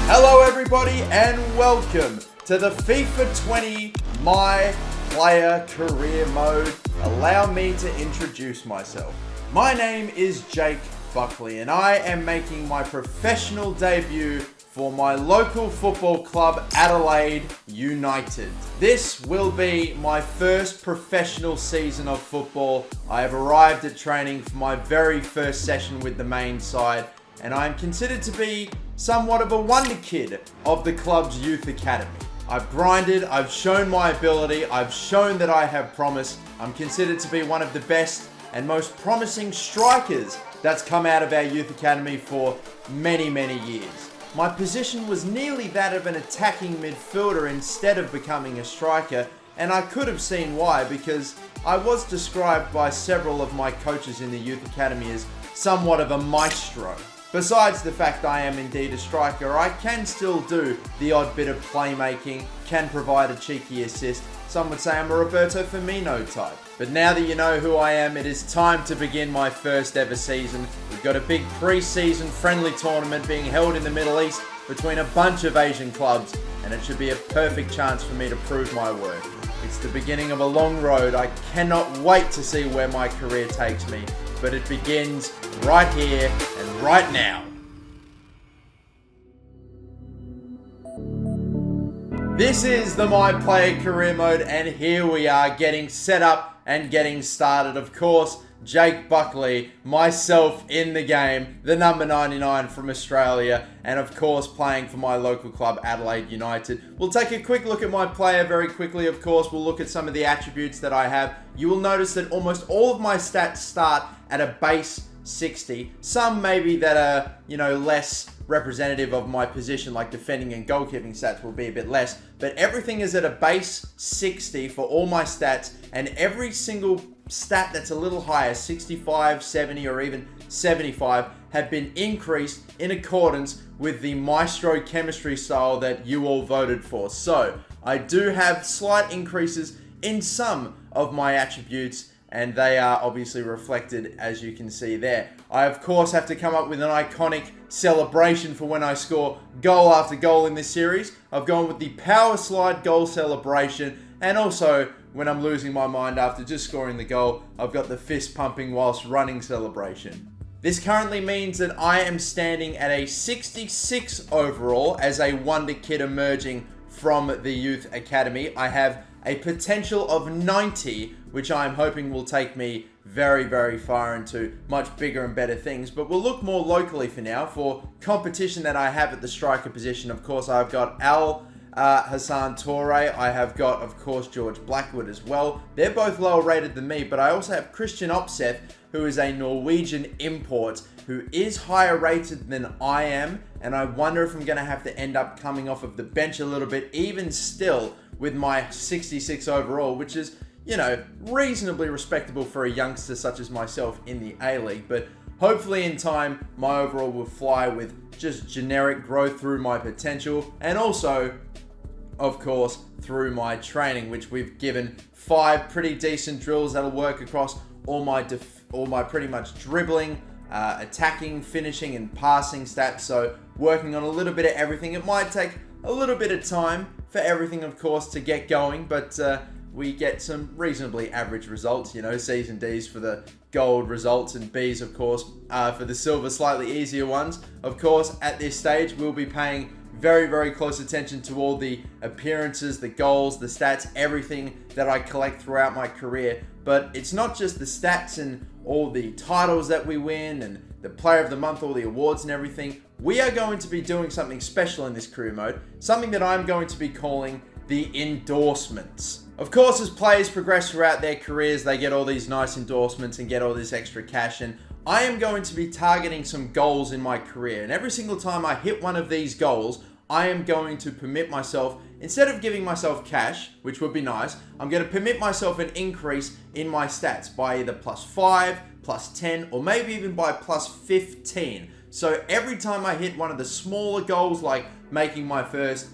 Hello everybody and welcome to the FIFA 20 My Player Career Mode. Allow me to introduce myself. My name is Jake Buckley and I am making my professional debut for my local football club Adelaide United. This will be my first professional season of football. I have arrived at training for my very first session with the main side and I am considered to be somewhat of a wonder kid of the club's youth academy. I've grinded, I've shown my ability, I've shown that I have promise. I'm considered to be one of the best and most promising strikers that's come out of our youth academy for many, many years. My position was nearly that of an attacking midfielder instead of becoming a striker, and I could have seen why, because I was described by several of my coaches in the youth academy as somewhat of a maestro. Besides the fact I am indeed a striker, I can still do the odd bit of playmaking, can provide a cheeky assist. Some would say I'm a Roberto Firmino type. But now that you know who I am, it is time to begin my first ever season. We've got a big pre-season friendly tournament being held in the Middle East between a bunch of Asian clubs, and it should be a perfect chance for me to prove my worth. It's the beginning of a long road. I cannot wait to see where my career takes me, but it begins right here and right now. This is the My Player Career Mode, and here we are getting set up and getting started. Of course, Jake Buckley, myself in the game, the number 99 from Australia, and of course playing for my local club Adelaide United. We'll take a quick look at my player very quickly. Of course, we'll look at some of the attributes that I have. You will notice that almost all of my stats start at a base 60. Some maybe that are, less representative of my position, like defending and goalkeeping stats will be a bit less, but everything is at a base 60 for all my stats, and every single stat that's a little higher, 65, 70, or even 75, have been increased in accordance with the maestro chemistry style that you all voted for. So I do have slight increases in some of my attributes, and they are obviously reflected as you can see there. I of course have to come up with an iconic celebration for when I score goal after goal in this series. I've gone with the power slide goal celebration, and also when I'm losing my mind after just scoring the goal, I've got the fist pumping whilst running celebration. This currently means that I am standing at a 66 overall as a wonder kid emerging from the youth academy. I have a potential of 90, which I'm hoping will take me very, very far into much bigger and better things. But we'll look more locally for now. For competition that I have at the striker position, of course, I've got Al Hassan Toure. I have got, of course, George Blackwood as well. They're both lower rated than me, but I also have Christian Opseth, who is a Norwegian import, who is higher rated than I am, and I wonder if I'm going to have to end up coming off of the bench a little bit, even still with my 66 overall, which is, reasonably respectable for a youngster such as myself in the A-League. But hopefully in time, my overall will fly with just generic growth through my potential, and also, of course, through my training, which we've given 5 pretty decent drills that'll work across all my pretty much dribbling, attacking, finishing, and passing stats. So working on a little bit of everything. It might take a little bit of time for everything, of course, to get going, but we get some reasonably average results. C's and D's for the gold results, and B's, of course, for the silver, slightly easier ones. Of course, at this stage, we'll be paying very, very close attention to all the appearances, the goals, the stats, everything that I collect throughout my career. But it's not just the stats and all the titles that we win and the player of the month, all the awards and everything. We are going to be doing something special in this career mode, something that I'm going to be calling the endorsements. Of course, as players progress throughout their careers, they get all these nice endorsements and get all this extra cash, and I am going to be targeting some goals in my career, and every single time I hit one of these goals, I am going to permit myself, instead of giving myself cash, which would be nice, I'm going to permit myself an increase in my stats by either +5, +10, or maybe even by +15. So every time I hit one of the smaller goals, like making my first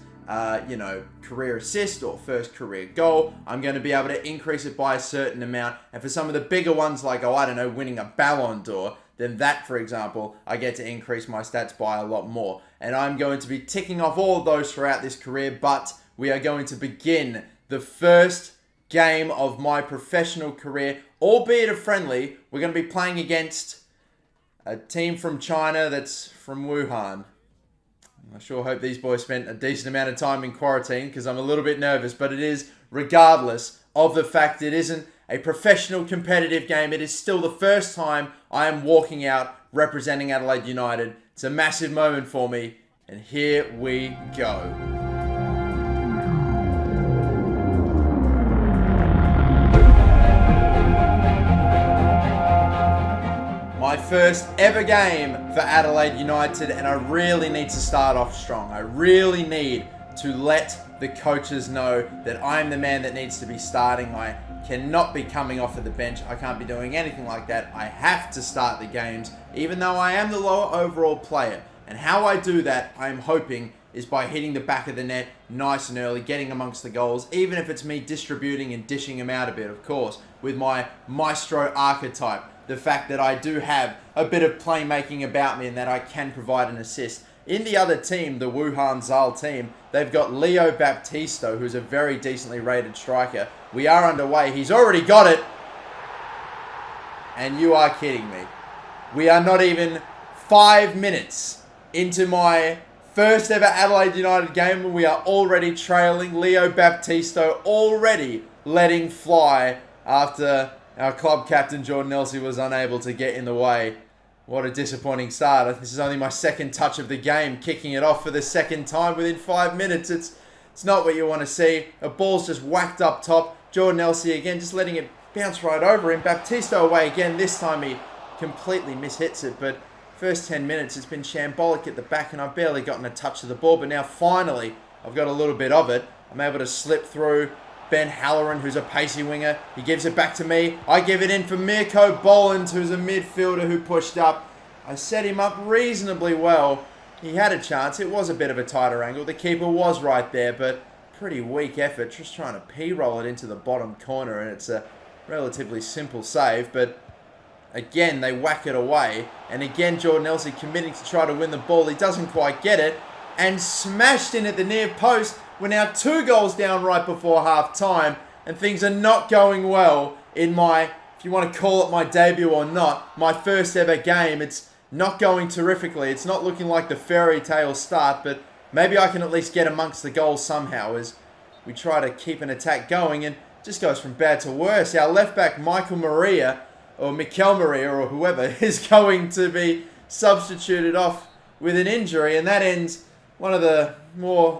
career assist or first career goal, I'm going to be able to increase it by a certain amount. And for some of the bigger ones, like, winning a Ballon d'Or, then that, for example, I get to increase my stats by a lot more. And I'm going to be ticking off all of those throughout this career, but we are going to begin the first game of my professional career, albeit a friendly. We're going to be playing against a team from China that's from Wuhan. I sure hope these boys spent a decent amount of time in quarantine because I'm a little bit nervous, but it is, regardless of the fact it isn't a professional competitive game, it is still the first time I am walking out representing Adelaide United. It's a massive moment for me, and here we go. My first ever game for Adelaide United, and I really need to start off strong. I really need to let the coaches know that I'm the man that needs to be starting. I cannot be coming off of the bench. I can't be doing anything like that. I have to start the games, even though I am the lower overall player. And how I do that, I'm hoping, is by hitting the back of the net nice and early, getting amongst the goals, even if it's me distributing and dishing them out a bit, of course, with my maestro archetype. The fact that I do have a bit of playmaking about me and that I can provide an assist. In the other team, the Wuhan Zal team, they've got Leo Baptisto, who's a very decently rated striker. We are underway. He's already got it. And you are kidding me. We are not even 5 minutes into my first ever Adelaide United game and we are already trailing. Leo Baptisto already letting fly after our club captain, Jordan Elsey, was unable to get in the way. What a disappointing start. This is only my second touch of the game, kicking it off for the second time within 5 minutes. It's not what you want to see. A ball's just whacked up top. Jordan Elsey again, just letting it bounce right over him. Baptisto away again. This time he completely mishits it. But first 10 minutes, it's been shambolic at the back and I've barely gotten a touch of the ball. But now finally, I've got a little bit of it. I'm able to slip through Ben Halloran, who's a pacey winger. He gives it back to me. I give it in for Mirko Boland, who's a midfielder who pushed up. I set him up reasonably well. He had a chance. It was a bit of a tighter angle. The keeper was right there, but pretty weak effort. Just trying to p-roll it into the bottom corner, and it's a relatively simple save. But again, they whack it away. And again, Jordan Elsey committing to try to win the ball. He doesn't quite get it. And smashed in at the near post. We're now 2 goals down right before half time, and things are not going well in my, if you want to call it my debut or not, my first ever game. It's not going terrifically. It's not looking like the fairy tale start, but maybe I can at least get amongst the goals somehow as we try to keep an attack going, and it just goes from bad to worse. Our left back, Mikel Maria, or whoever, is going to be substituted off with an injury, and that ends one of the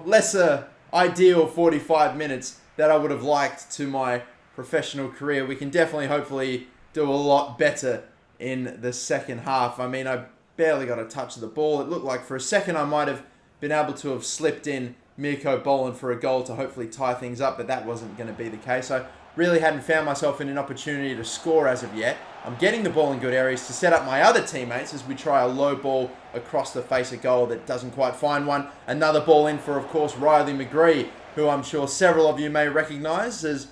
lesser ideal 45 minutes that I would have liked to my professional career. We can definitely, hopefully, do a lot better in the second half. I mean, I barely got a touch of the ball. It looked like for a second I might have been able to have slipped in Mirko Boland for a goal to hopefully tie things up, but that wasn't going to be the case. I really hadn't found myself in an opportunity to score as of yet. I'm getting the ball in good areas to set up my other teammates as we try a low ball across the face of goal that doesn't quite find one. Another ball in for, of course, Riley McGree, who I'm sure several of you may recognise, as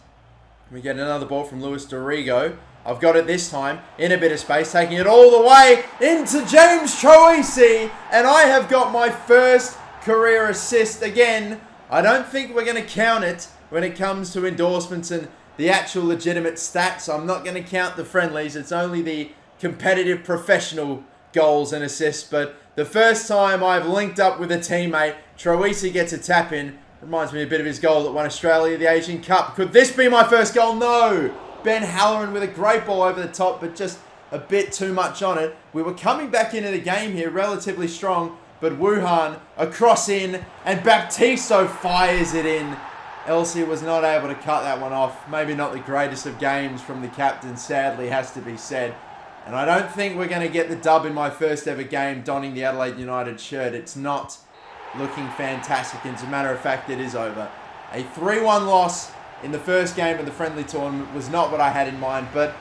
we get another ball from Luis Dorigo. I've got it this time in a bit of space, taking it all the way into James Troisi, and I have got my first career assist again. I don't think we're going to count it when it comes to endorsements and the actual legitimate stats. I'm not going to count the friendlies. It's only the competitive professional goals and assists. But the first time I've linked up with a teammate, Troisi gets a tap in. Reminds me a bit of his goal that won Australia the Asian Cup. Could this be my first goal? No. Ben Halloran with a great ball over the top, but just a bit too much on it. We were coming back into the game here relatively strong, but Wuhan, a cross in, and Baptisto fires it in. Elsey was not able to cut that one off. Maybe not the greatest of games from the captain, sadly, has to be said. And I don't think we're going to get the dub in my first ever game donning the Adelaide United shirt. It's not looking fantastic. And as a matter of fact, it is over. A 3-1 loss in the first game of the friendly tournament was not what I had in mind. But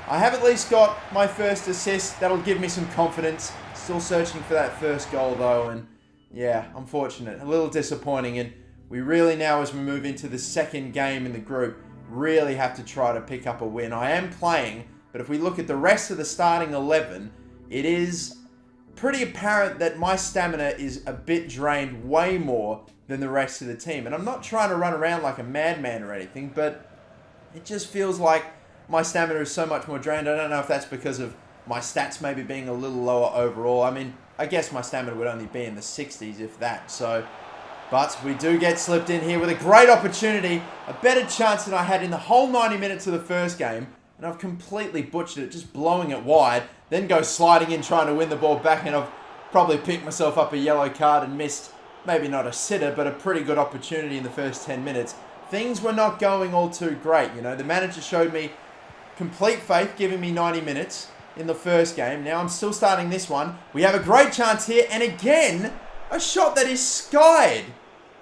I have at least got my first assist. That'll give me some confidence. Still searching for that first goal, though. And yeah, unfortunate. A little disappointing. And we really now, as we move into the second game in the group, really have to try to pick up a win. I am playing, but if we look at the rest of the starting 11, it is pretty apparent that my stamina is a bit drained way more than the rest of the team. And I'm not trying to run around like a madman or anything, but it just feels like my stamina is so much more drained. I don't know if that's because of my stats maybe being a little lower overall. I mean, I guess my stamina would only be in the 60s, if that. So, but we do get slipped in here with a great opportunity, a better chance than I had in the whole 90 minutes of the first game. And I've completely butchered it, just blowing it wide, then go sliding in trying to win the ball back, and I've probably picked myself up a yellow card and missed, maybe not a sitter, but a pretty good opportunity in the first 10 minutes. Things were not going all too great, you know. The manager showed me complete faith, giving me 90 minutes in the first game. Now I'm still starting this one. We have a great chance here, and again, a shot that is skied.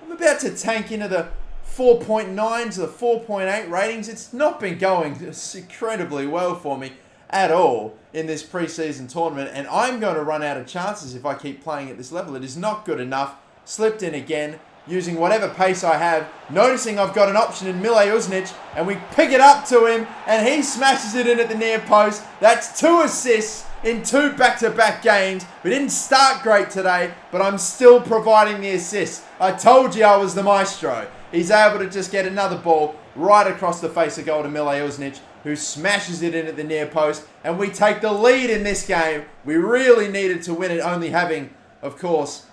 I'm about to tank into the 4.9 to the 4.8 ratings. It's not been going incredibly well for me at all in this preseason tournament, and I'm going to run out of chances if I keep playing at this level. It is not good enough. Slipped in again, using whatever pace I have, noticing I've got an option in Mile Uznic, and we pick it up to him, and he smashes it in at the near post. That's 2 assists in 2 back-to-back games. We didn't start great today, but I'm still providing the assist. I told you I was the maestro. He's able to just get another ball right across the face of goal to Mile Uznic, who smashes it in at the near post, and we take the lead in this game. We really needed to win it, only having, of course,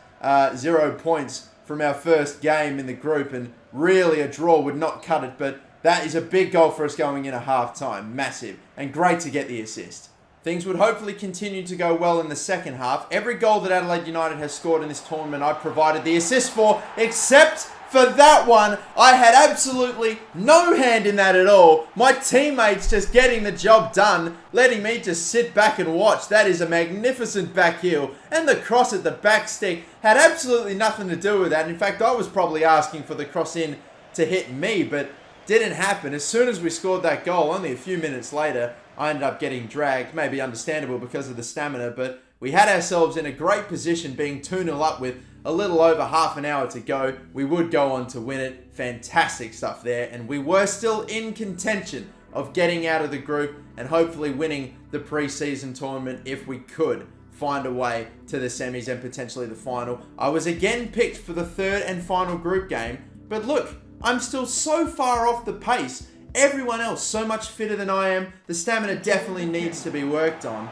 0 points from our first game in the group, and really a draw would not cut it, but that is a big goal for us going in at half-time. Massive, and great to get the assist. Things would hopefully continue to go well in the second half. Every goal that Adelaide United has scored in this tournament, I provided the assist for, except for that one. I had absolutely no hand in that at all. My teammates just getting the job done, letting me just sit back and watch. That is a magnificent back heel. And the cross at the back stick had absolutely nothing to do with that. In fact, I was probably asking for the cross in to hit me, but didn't happen. As soon as we scored that goal, only a few minutes later, I ended up getting dragged. Maybe understandable because of the stamina, but we had ourselves in a great position, being 2-0 up with a little over half an hour to go. We would go on to win it. Fantastic stuff there. And we were still in contention of getting out of the group and hopefully winning the preseason tournament if we could find a way to the semis and potentially the final. I was again picked for the third and final group game. But look, I'm still so far off the pace. Everyone else so much fitter than I am. The stamina definitely needs to be worked on.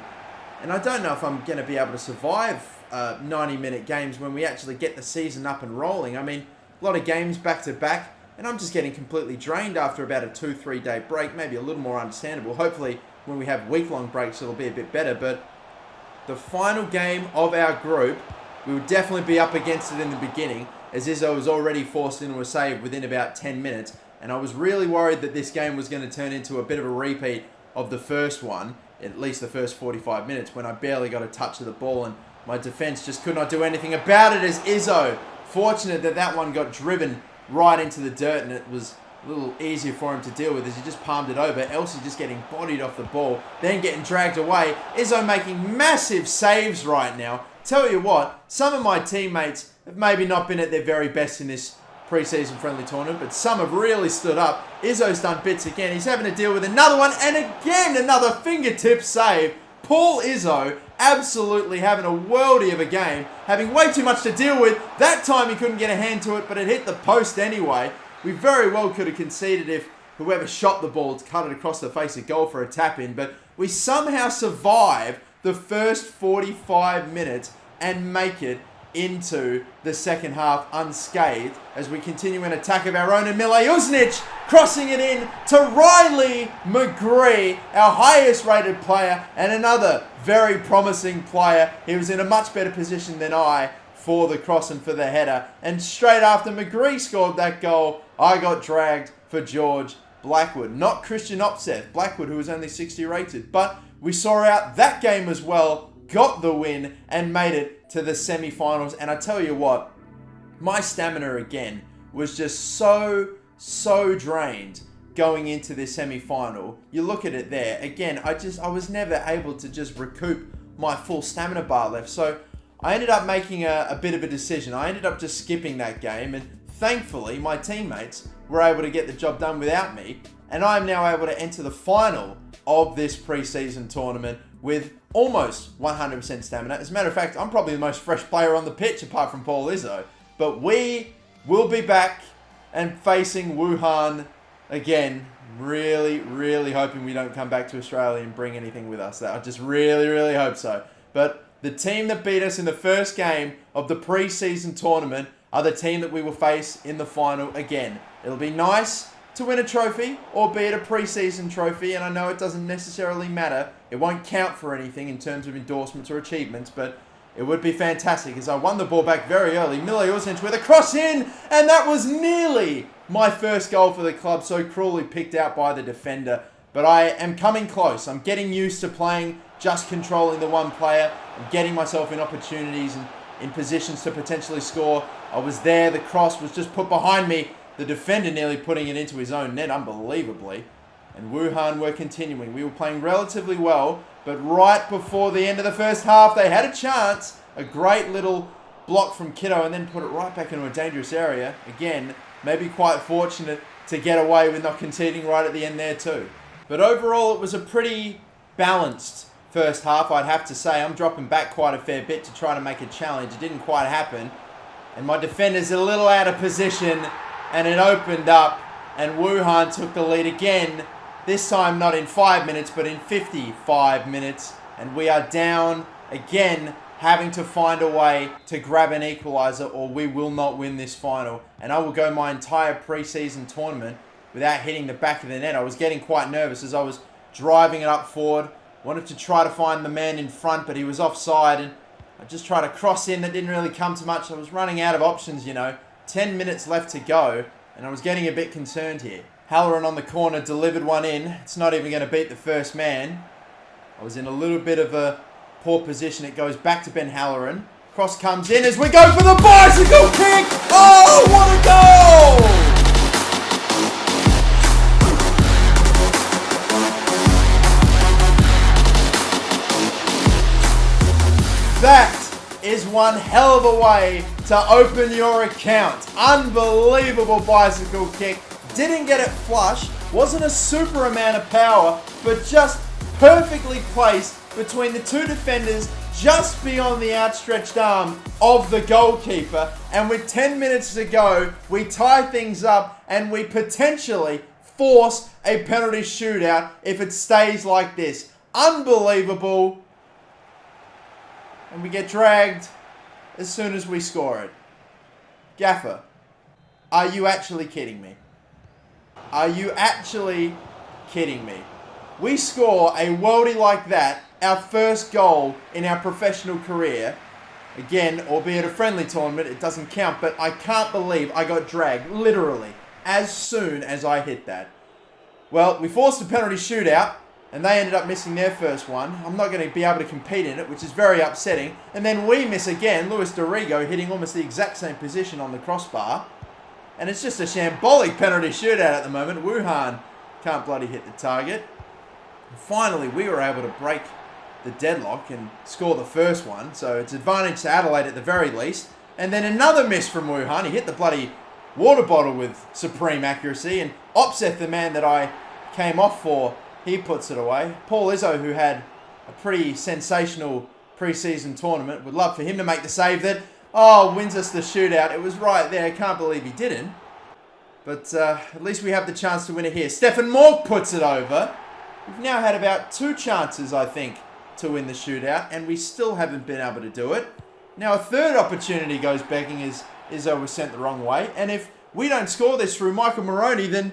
And I don't know if I'm going to be able to survive 90-minute games when we actually get the season up and rolling. I mean, a lot of games back to back, and I'm just getting completely drained after about a 2-3 day break, maybe a little more understandable. Hopefully, when we have week-long breaks, it'll be a bit better. But the final game of our group, we would definitely be up against it in the beginning, as Izzo was already forced into a save within about 10 minutes. And I was really worried that this game was going to turn into a bit of a repeat of the first one, at least the first 45 minutes, when I barely got a touch of the ball and my defense just could not do anything about it as Izzo. Fortunate that that one got driven right into the dirt, and it was a little easier for him to deal with as he just palmed it over. Elsie just getting bodied off the ball, then getting dragged away. Izzo making massive saves right now. Tell you what, some of my teammates have maybe not been at their very best in this preseason friendly tournament, but some have really stood up. Izzo's done bits again. He's having to deal with another one, and again another fingertip save. Paul Izzo absolutely having a worldie of a game, having way too much to deal with. That time he couldn't get a hand to it, but it hit the post anyway. We very well could have conceded if whoever shot the ball cut it across the face of goal for a tap-in, but we somehow survive the first 45 minutes and make it into the second half unscathed as we continue an attack of our own, and Mile Uznic crossing it in to Riley McGree, our highest rated player and another very promising player. He was in a much better position than I for the cross and for the header, and straight after McGree scored that goal, I got dragged for George Blackwood, not Christian Opseth. Blackwood, who was only 60 rated, but we saw out that game as well, got the win and made it to the semi-finals. And I tell you what, my stamina again was just so drained going into this semi-final. You look at it there again, I was never able to just recoup my full stamina bar left. So I ended up making a bit of a decision. I ended up just skipping that game, and thankfully my teammates were able to get the job done without me, and I'm now able to enter the final of this preseason tournament with almost 100% stamina. As a matter of fact, I'm probably the most fresh player on the pitch apart from Paul Izzo. But we will be back and facing Wuhan again. Really, really hoping we don't come back to Australia and bring anything with us. I just really, really hope so. But the team that beat us in the first game of the pre-season tournament are the team that we will face in the final again. It'll be nice to win a trophy, albeit a pre-season trophy, and I know it doesn't necessarily matter. It won't count for anything in terms of endorsements or achievements, but it would be fantastic as I won the ball back very early. Mile Josic with a cross in, and that was nearly my first goal for the club, so cruelly picked out by the defender. But I am coming close. I'm getting used to playing, just controlling the one player. I'm getting myself in opportunities and in positions to potentially score. I was there, the cross was just put behind me. The defender nearly putting it into his own net, unbelievably. And Wuhan were continuing. We were playing relatively well, but right before the end of the first half, they had a chance. A great little block from Kiddo and then put it right back into a dangerous area. Again, maybe quite fortunate to get away with not conceding right at the end there too. But overall, it was a pretty balanced first half, I'd have to say. I'm dropping back quite a fair bit to try to make a challenge. It didn't quite happen. And my defender's a little out of position, and it opened up, and Wuhan took the lead again. This time not in 5 minutes, but in 55 minutes. And we are down again, having to find a way to grab an equaliser or we will not win this final. And I will go my entire pre-season tournament without hitting the back of the net. I was getting quite nervous as I was driving it up forward. Wanted to try to find the man in front, but he was offside. And I just tried to cross in. That didn't really come to much. I was running out of options, 10 minutes left to go. And I was getting a bit concerned here. Halloran on the corner delivered one in. It's not even going to beat the first man. I was in a little bit of a poor position. It goes back to Ben Halloran. Cross comes in as we go for the bicycle kick. Oh, what a goal! That is one hell of a way to open your account. Unbelievable bicycle kick. Didn't get it flush. Wasn't a super amount of power, but just perfectly placed between the two defenders just beyond the outstretched arm of the goalkeeper. And with 10 minutes to go, we tie things up and we potentially force a penalty shootout if it stays like this. Unbelievable. And we get dragged as soon as we score it. Gaffer, are you actually kidding me? Are you actually kidding me? We score a worldie like that, our first goal in our professional career. Again, albeit a friendly tournament, it doesn't count, but I can't believe I got dragged, literally, as soon as I hit that. Well, we forced a penalty shootout, and they ended up missing their first one. I'm not going to be able to compete in it, which is very upsetting. And then we miss again, Luis Dorigo hitting almost the exact same position on the crossbar. And it's just a shambolic penalty shootout at the moment. Wuhan can't bloody hit the target. And finally, we were able to break the deadlock and score the first one. So it's advantage to Adelaide at the very least. And then another miss from Wuhan. He hit the bloody water bottle with supreme accuracy. And Opseth, the man that I came off for, he puts it away. Paul Izzo, who had a pretty sensational pre-season tournament, would love for him to make the save that, wins us the shootout. It was right there. I can't believe he didn't. But at least we have the chance to win it here. Stefan Mork puts it over. We've now had about 2 chances, I think, to win the shootout, and we still haven't been able to do it. Now a third opportunity goes begging as Izzo was sent the wrong way. And if we don't score this through Michael Moroney, then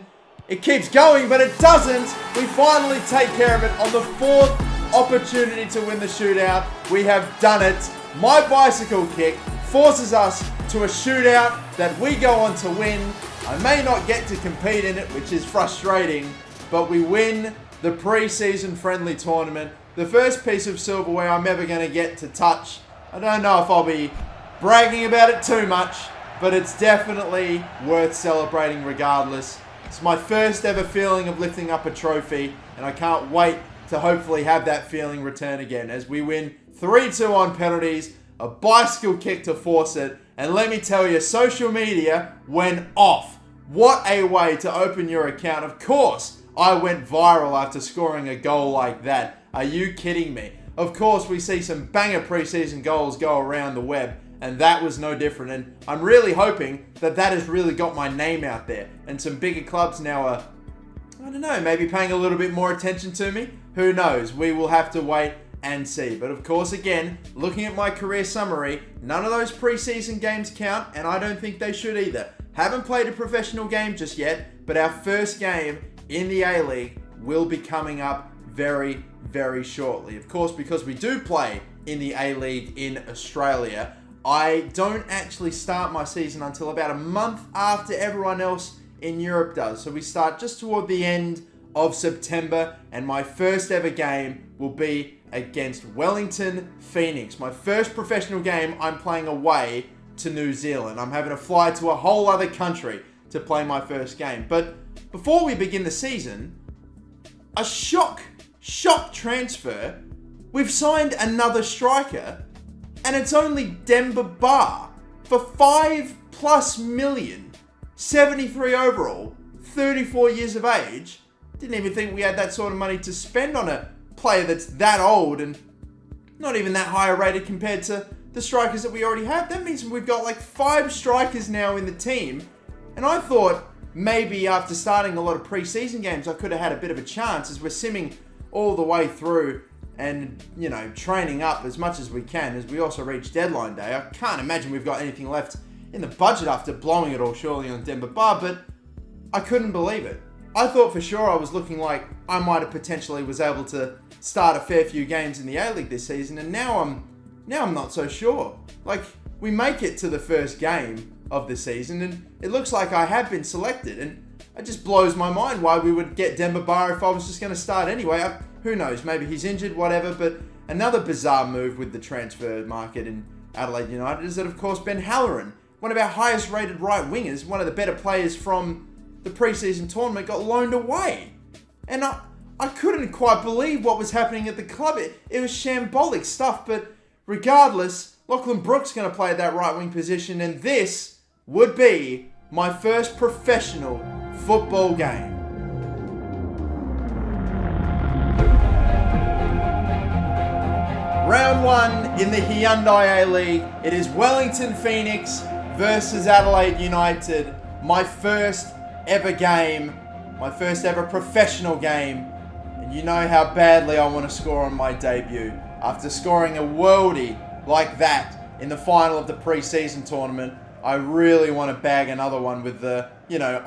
it keeps going, but it doesn't. We finally take care of it on the 4th opportunity to win the shootout. We have done it. My bicycle kick forces us to a shootout that we go on to win. I may not get to compete in it, which is frustrating, but we win the pre-season friendly tournament. The first piece of silverware I'm ever going to get to touch. I don't know if I'll be bragging about it too much, but it's definitely worth celebrating regardless. It's my first ever feeling of lifting up a trophy, and I can't wait to hopefully have that feeling return again as we win 3-2 on penalties, a bicycle kick to force it, and let me tell you, social media went off. What a way to open your account. Of course, I went viral after scoring a goal like that. Are you kidding me? Of course, we see some banger preseason goals go around the web, and that was no different. And I'm really hoping that has really got my name out there, and some bigger clubs now are, I don't know, maybe paying a little bit more attention to me. Who knows? We will have to wait and see. But of course, again, looking at my career summary, none of those preseason games count, and I don't think they should either. Haven't played a professional game just yet, but our first game in the A-League will be coming up very, very shortly. Of course, because we do play in the A-League in Australia, I don't actually start my season until about a month after everyone else in Europe does. So we start just toward the end of September, and my first ever game will be against Wellington Phoenix. My first professional game, I'm playing away to New Zealand. I'm having to fly to a whole other country to play my first game. But before we begin the season, a shock transfer. We've signed another striker, and it's only Demba Ba for $5+ million, 73 overall, 34 years of age. Didn't even think we had that sort of money to spend on a player that's that old and not even that higher rated compared to the strikers that we already have. That means we've got like 5 strikers now in the team, and I thought maybe after starting a lot of preseason games I could have had a bit of a chance, as we're simming all the way through and, you know, training up as much as we can as we also reach deadline day. I can't imagine we've got anything left in the budget after blowing it all surely on Demba Ba, but I couldn't believe it. I thought for sure I was looking like I might have potentially was able to start a fair few games in the A-League this season, and now I'm not so sure. Like, we make it to the first game of the season, and it looks like I have been selected, and it just blows my mind why we would get Demba Ba if I was just going to start anyway. Who knows, maybe he's injured, whatever, but another bizarre move with the transfer market in Adelaide United is that, of course, Ben Halloran, one of our highest rated right wingers, one of the better players from the preseason tournament, got loaned away. And I couldn't quite believe what was happening at the club. It was shambolic stuff, but regardless, Lachlan Brooks going to play that right wing position, and this would be my first professional football game. Round 1 in the Hyundai A-League. It is Wellington Phoenix versus Adelaide United. My first ever game, my first ever professional game, and you know how badly I want to score on my debut. After scoring a worldie like that in the final of the pre-season tournament, I really want to bag another one with the,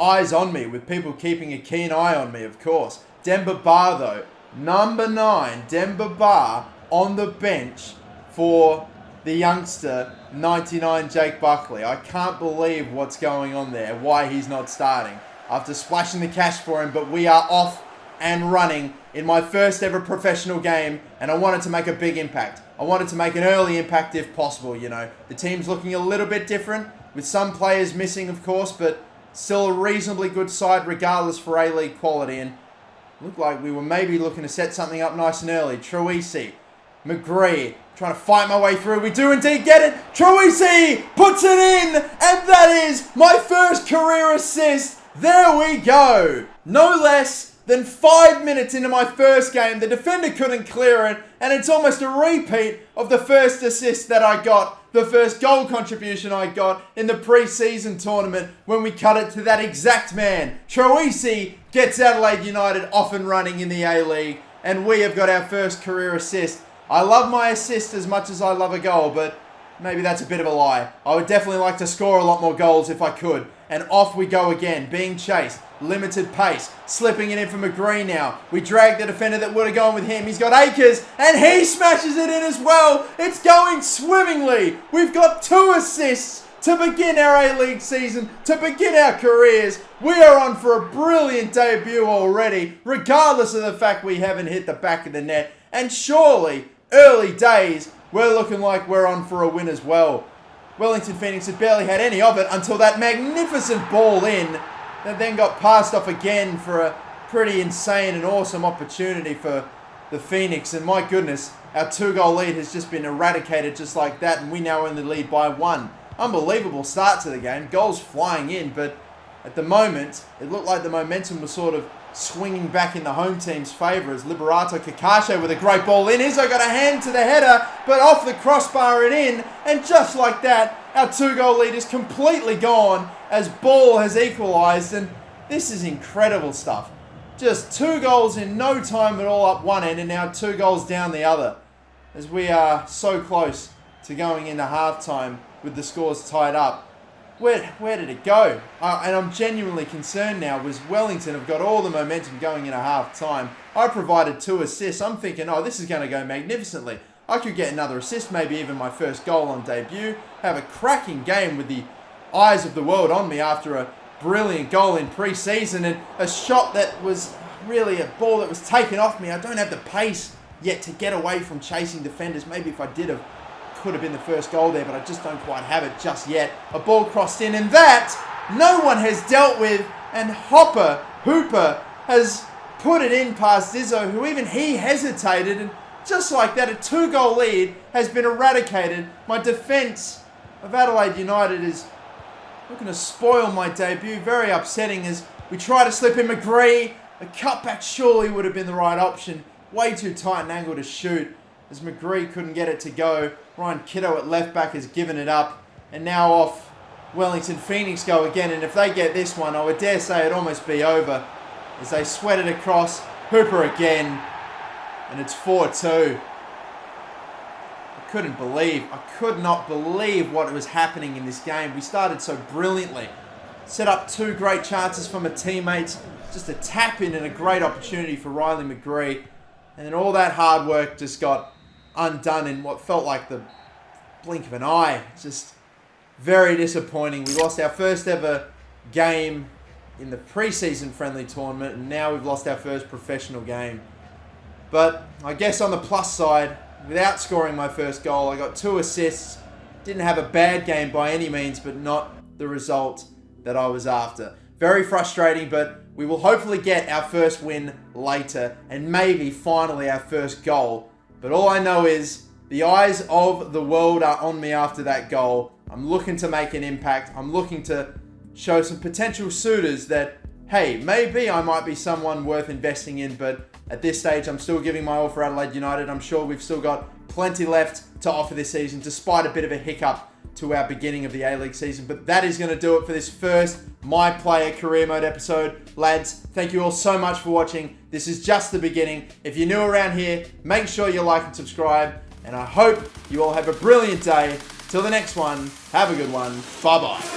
eyes on me, with people keeping a keen eye on me, of course. Demba Ba though, number 9, Demba Ba on the bench for the youngster, 99 Jake Buckley. I can't believe what's going on there, why he's not starting after splashing the cash for him, but we are off and running in my first ever professional game, and I wanted to make a big impact. I wanted to make an early impact if possible, The team's looking a little bit different, with some players missing, of course, but still a reasonably good side regardless for A-League quality, and looked like we were maybe looking to set something up nice and early. Troisi, McGree, trying to fight my way through. We do indeed get it. Troisi puts it in, and that is my first career assist. There we go. No less than 5 minutes into my first game, the defender couldn't clear it, and it's almost a repeat of the first assist that I got, the first goal contribution I got in the pre-season tournament when we cut it to that exact man. Troisi gets Adelaide United off and running in the A-League, and we have got our first career assist. I love my assist as much as I love a goal, but maybe that's a bit of a lie. I would definitely like to score a lot more goals if I could. And off we go again, being chased. Limited pace. Slipping it in for McGree now. We drag the defender that would have gone with him. He's got Akers, and he smashes it in as well. It's going swimmingly. We've got 2 assists to begin our A-League season, to begin our careers. We are on for a brilliant debut already, regardless of the fact we haven't hit the back of the net. And surely, early days, we're looking like we're on for a win as well. Wellington Phoenix had barely had any of it until that magnificent ball in that then got passed off again for a pretty insane and awesome opportunity for the Phoenix. And my goodness, our 2-goal lead has just been eradicated just like that, and we now only lead by 1. Unbelievable start to the game, goals flying in, but at the moment, it looked like the momentum was sort of swinging back in the home team's favour as Liberato Kakashi with a great ball in. Izzo got a hand to the header, but off the crossbar and in. And just like that, our 2-goal lead is completely gone as Ball has equalised. And this is incredible stuff. Just 2 goals in no time at all up one end, and now 2 goals down the other. As we are so close to going into halftime with the scores tied up. Where did it go? And I'm genuinely concerned now, was Wellington have got all the momentum going into half-time. I provided 2 assists. I'm thinking, oh, this is going to go magnificently. I could get another assist, maybe even my first goal on debut. Have a cracking game with the eyes of the world on me after a brilliant goal in pre-season and a shot that was really a ball that was taken off me. I don't have the pace yet to get away from chasing defenders. Maybe if I did have, could have been the first goal there, but I just don't quite have it just yet. A ball crossed in, and that no one has dealt with, and Hooper has put it in past Izzo, who even he hesitated, and just like that, a 2-goal lead has been eradicated. My defence of Adelaide United is looking to spoil my debut. Very upsetting as we try to slip in McGree. A cutback surely would have been the right option. Way too tight an angle to shoot as McGree couldn't get it to go. Ryan Kitto at left back has given it up. And now off Wellington Phoenix go again. And if they get this one, I would dare say it'd almost be over as they sweat it across. Hooper again. And it's 4-2. I could not believe what was happening in this game. We started so brilliantly. Set up 2 great chances for my teammates. Just a tap in and a great opportunity for Riley McGree. And then all that hard work just got undone in what felt like the blink of an eye. Just very disappointing. We lost our first ever game in the preseason friendly tournament, and now we've lost our first professional game. But I guess on the plus side, without scoring my first goal, I got 2 assists. Didn't have a bad game by any means, but not the result that I was after. Very frustrating, but we will hopefully get our first win later and maybe finally our first goal. But all I know is the eyes of the world are on me after that goal. I'm looking to make an impact. I'm looking to show some potential suitors that, hey, maybe I might be someone worth investing in, but at this stage, I'm still giving my all for Adelaide United. I'm sure we've still got plenty left to offer this season, despite a bit of a hiccup to our beginning of the A-League season. But that is going to do it for this first My Player Career Mode episode. Lads, thank you all so much for watching. This is just the beginning. If you're new around here, make sure you like and subscribe. And I hope you all have a brilliant day. Till the next one, have a good one. Bye-bye.